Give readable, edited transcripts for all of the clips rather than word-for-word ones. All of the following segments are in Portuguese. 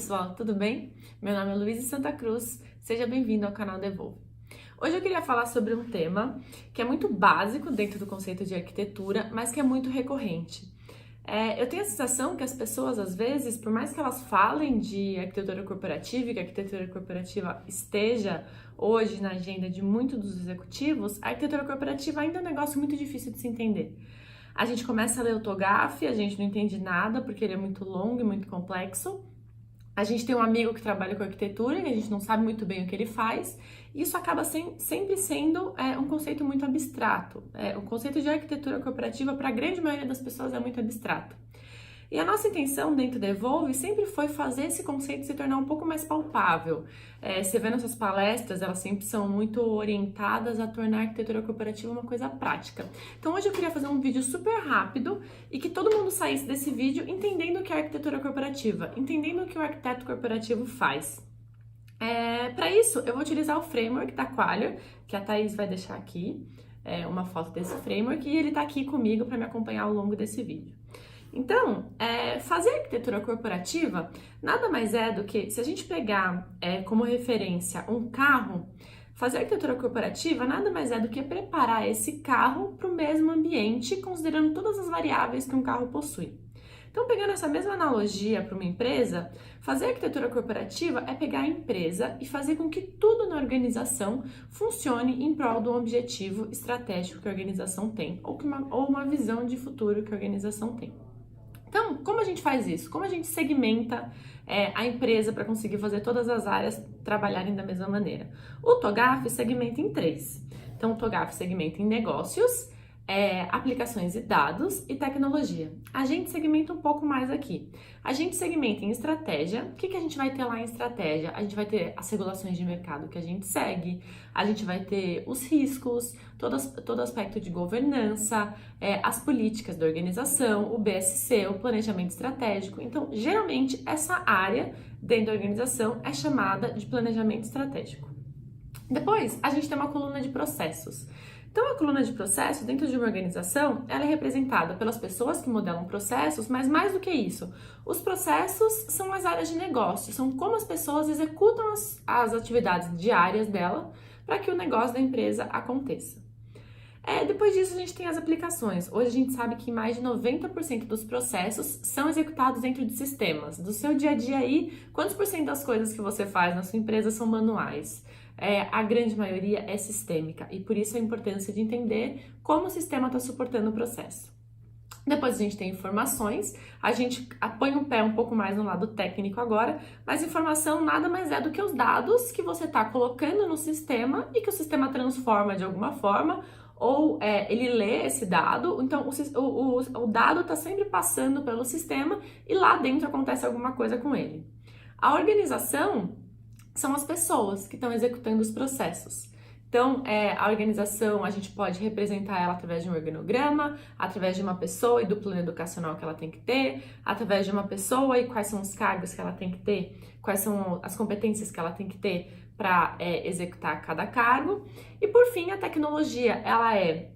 pessoal, tudo bem? Meu nome é Luísa Santa Cruz, seja bem-vindo ao canal Devolve. Hoje eu queria falar sobre um tema que é muito básico dentro do conceito de arquitetura, mas que é muito recorrente. Eu tenho a sensação que as pessoas, às vezes, por mais que elas falem de arquitetura corporativa e que a arquitetura corporativa esteja hoje na agenda de muitos dos executivos, a arquitetura corporativa ainda é um negócio muito difícil de se entender. A gente começa a ler o TOGAF, a gente não entende nada porque ele é muito longo e muito complexo. A gente tem um amigo que trabalha com arquitetura e a gente não sabe muito bem o que ele faz. E isso acaba sempre sendo um conceito muito abstrato. O conceito de arquitetura corporativa, para a grande maioria das pessoas, é muito abstrato. E a nossa intenção dentro da Evolve sempre foi fazer esse conceito se tornar um pouco mais palpável. Você vê nossas palestras, elas sempre são muito orientadas a tornar a arquitetura corporativa uma coisa prática. Então hoje eu queria fazer um vídeo super rápido e que todo mundo saísse desse vídeo entendendo o que é arquitetura corporativa, entendendo o que o arquiteto corporativo faz. Para isso, eu vou utilizar o framework da Qualia, que a Thaís vai deixar aqui, uma foto desse framework, e ele está aqui comigo para me acompanhar ao longo desse vídeo. Então, fazer arquitetura corporativa nada mais é do que, se a gente pegar como referência um carro, fazer arquitetura corporativa nada mais é do que preparar esse carro para o mesmo ambiente, considerando todas as variáveis que um carro possui. Então, pegando essa mesma analogia para uma empresa, fazer arquitetura corporativa é pegar a empresa e fazer com que tudo na organização funcione em prol do objetivo estratégico que a organização tem, ou uma visão de futuro que a organização tem. Então, como a gente faz isso? Como a gente segmenta a empresa para conseguir fazer todas as áreas trabalharem da mesma maneira? O TOGAF segmenta em 3. Então, o TOGAF segmenta em negócios, aplicações e dados e tecnologia. A gente segmenta um pouco mais aqui. A gente segmenta em estratégia. O que a gente vai ter lá em estratégia? A gente vai ter as regulações de mercado que a gente segue, a gente vai ter os riscos, todo aspecto de governança, as políticas da organização, o BSC, o planejamento estratégico. Então, geralmente, essa área dentro da organização é chamada de planejamento estratégico. Depois, a gente tem uma coluna de processos. Então, a coluna de processo, dentro de uma organização, ela é representada pelas pessoas que modelam processos, mas mais do que isso, os processos são as áreas de negócio, são como as pessoas executam as atividades diárias dela para que o negócio da empresa aconteça. Depois disso, a gente tem as aplicações. Hoje a gente sabe que mais de 90% dos processos são executados dentro de sistemas. Do seu dia a dia aí, quantos por cento das coisas que você faz na sua empresa são manuais? A grande maioria é sistêmica e por isso a importância de entender como o sistema está suportando o processo. Depois a gente tem informações, a gente põe o pé um pouco mais no lado técnico agora, mas informação nada mais é do que os dados que você está colocando no sistema e que o sistema transforma de alguma forma, ou ele lê esse dado, então o dado está sempre passando pelo sistema e lá dentro acontece alguma coisa com ele. A organização são as pessoas que estão executando os processos. Então, a organização, a gente pode representar ela através de um organograma, através de uma pessoa e do plano educacional que ela tem que ter, através de uma pessoa e quais são os cargos que ela tem que ter, quais são as competências que ela tem que ter para executar cada cargo. E, por fim, a tecnologia, ela é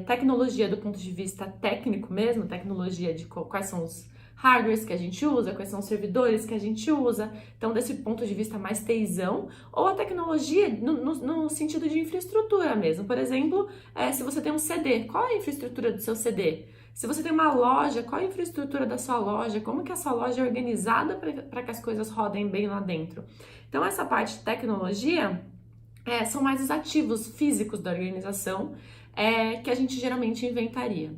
tecnologia do ponto de vista técnico mesmo, tecnologia de quais são os hardwares que a gente usa, quais são os servidores que a gente usa, então desse ponto de vista mais TIzão, ou a tecnologia no sentido de infraestrutura mesmo. Por exemplo, se você tem um CD, qual é a infraestrutura do seu CD? Se você tem uma loja, qual é a infraestrutura da sua loja? Como que a sua loja é organizada para que as coisas rodem bem lá dentro? Então essa parte de tecnologia são mais os ativos físicos da organização que a gente geralmente inventaria.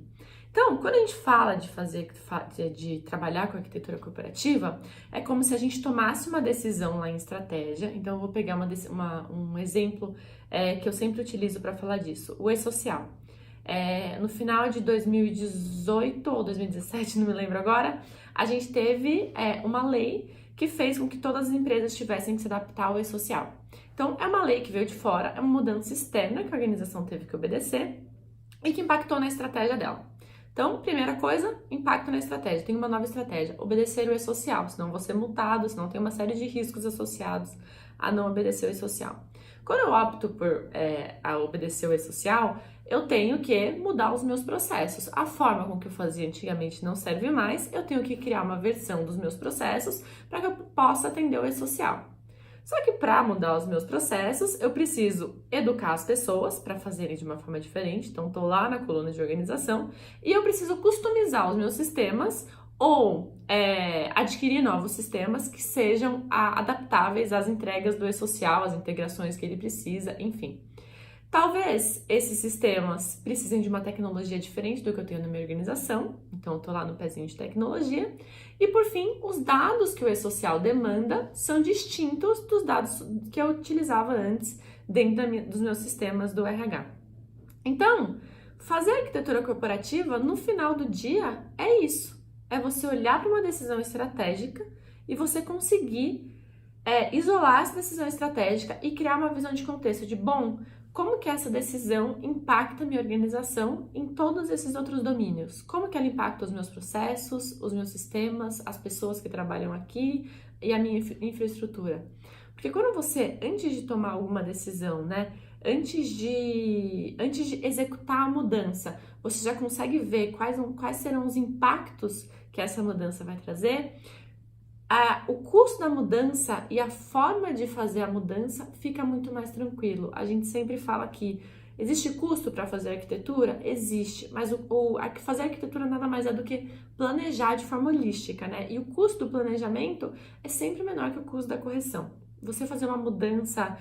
Então, quando a gente fala de trabalhar com arquitetura corporativa, é como se a gente tomasse uma decisão lá em estratégia. Então, eu vou pegar um exemplo que eu sempre utilizo para falar disso, o e-social. No final de 2018 ou 2017, não me lembro agora, a gente teve uma lei que fez com que todas as empresas tivessem que se adaptar ao e-social. Então, é uma lei que veio de fora, é uma mudança externa que a organização teve que obedecer e que impactou na estratégia dela. Então, primeira coisa, impacto na estratégia. Tem uma nova estratégia, obedecer o e-social, senão vou ser multado, senão tem uma série de riscos associados a não obedecer o e-social. Quando eu opto por a obedecer o E-Social, eu tenho que mudar os meus processos. A forma com que eu fazia antigamente não serve mais, eu tenho que criar uma versão dos meus processos para que eu possa atender o E-Social. Só que para mudar os meus processos, eu preciso educar as pessoas para fazerem de uma forma diferente. Então, estou lá na coluna de organização e eu preciso customizar os meus sistemas ou adquirir novos sistemas que sejam adaptáveis às entregas do E-Social, às integrações que ele precisa, enfim. Talvez esses sistemas precisem de uma tecnologia diferente do que eu tenho na minha organização, então eu tô lá no pezinho de tecnologia. E por fim, os dados que o E-Social demanda são distintos dos dados que eu utilizava antes dentro dos meus sistemas do RH. Então, fazer arquitetura corporativa, no final do dia, é isso. É você olhar para uma decisão estratégica e você conseguir isolar essa decisão estratégica e criar uma visão de contexto de, bom, como que essa decisão impacta a minha organização em todos esses outros domínios? Como que ela impacta os meus processos, os meus sistemas, as pessoas que trabalham aqui e a minha infraestrutura? Porque quando você, antes de tomar alguma decisão, né, antes de executar a mudança, você já consegue ver quais serão os impactos que essa mudança vai trazer, o custo da mudança e a forma de fazer a mudança fica muito mais tranquilo. A gente sempre fala que existe custo para fazer arquitetura? Existe, mas fazer arquitetura nada mais é do que planejar de forma holística, né? E o custo do planejamento é sempre menor que o custo da correção. Você fazer uma mudança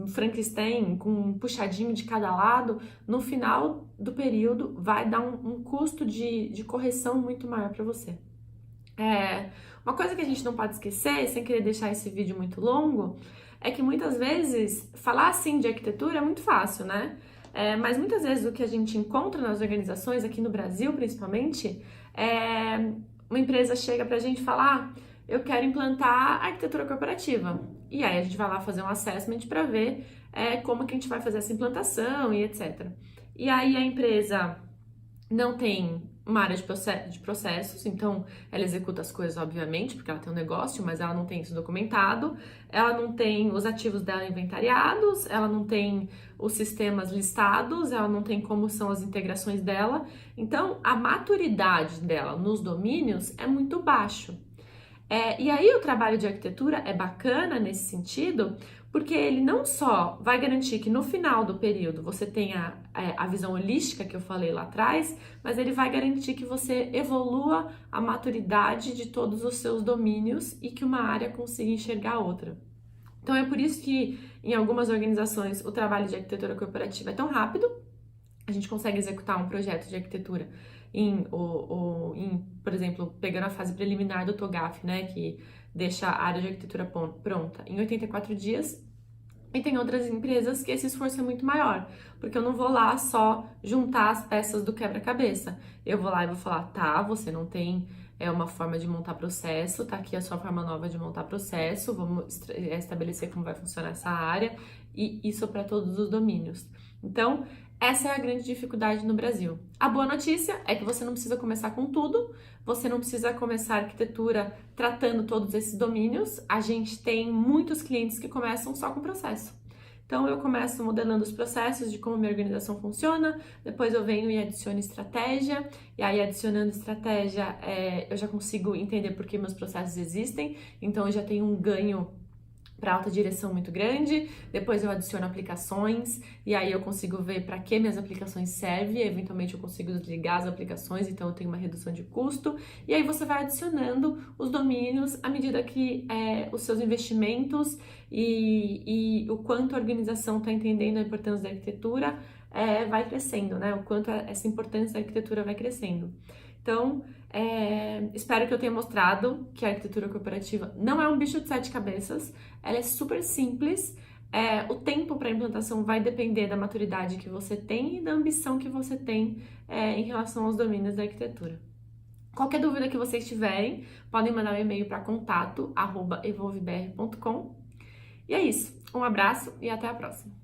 Frankenstein com um puxadinho de cada lado, no final do período vai dar um custo de correção muito maior para você. Uma coisa que a gente não pode esquecer, sem querer deixar esse vídeo muito longo, é que muitas vezes falar assim de arquitetura é muito fácil, né? Mas muitas vezes o que a gente encontra nas organizações, aqui no Brasil principalmente, uma empresa chega pra gente e fala: eu quero implantar arquitetura corporativa. E aí a gente vai lá fazer um assessment para ver como que a gente vai fazer essa implantação e etc. E aí a empresa não tem uma área de processos, então ela executa as coisas, obviamente, porque ela tem um negócio, mas ela não tem isso documentado, ela não tem os ativos dela inventariados, ela não tem os sistemas listados, ela não tem como são as integrações dela, então a maturidade dela nos domínios é muito baixo. E aí o trabalho de arquitetura é bacana nesse sentido, porque ele não só vai garantir que no final do período você tenha a visão holística que eu falei lá atrás, mas ele vai garantir que você evolua a maturidade de todos os seus domínios e que uma área consiga enxergar a outra. Então é por isso que em algumas organizações o trabalho de arquitetura corporativa é tão rápido, a gente consegue executar um projeto de arquitetura por exemplo, pegando a fase preliminar do TOGAF, né, que deixa a área de arquitetura pronta em 84 dias, e tem outras empresas que esse esforço é muito maior, porque eu não vou lá só juntar as peças do quebra-cabeça, eu vou lá e vou falar, tá, você não tem uma forma de montar processo, tá aqui a sua forma nova de montar processo, vamos estabelecer como vai funcionar essa área, e isso para todos os domínios. Então, essa é a grande dificuldade no Brasil. A boa notícia é que você não precisa começar com tudo, você não precisa começar a arquitetura tratando todos esses domínios. A gente tem muitos clientes que começam só com processo. Então, eu começo modelando os processos de como minha organização funciona, depois eu venho e adiciono estratégia, e aí adicionando estratégia, eu já consigo entender por que meus processos existem, então eu já tenho um ganho para alta direção muito grande, depois eu adiciono aplicações e aí eu consigo ver para que minhas aplicações servem, e eventualmente eu consigo desligar as aplicações, então eu tenho uma redução de custo, e aí você vai adicionando os domínios à medida que os seus investimentos e o quanto a organização está entendendo a importância da arquitetura vai crescendo, né? O quanto essa importância da arquitetura vai crescendo. Então, espero que eu tenha mostrado que a arquitetura corporativa não é um bicho de 7 cabeças, ela é super simples, o tempo para a implantação vai depender da maturidade que você tem e da ambição que você tem em relação aos domínios da arquitetura. Qualquer dúvida que vocês tiverem, podem mandar um e-mail para contato@evolvebr.com. E é isso, um abraço e até a próxima!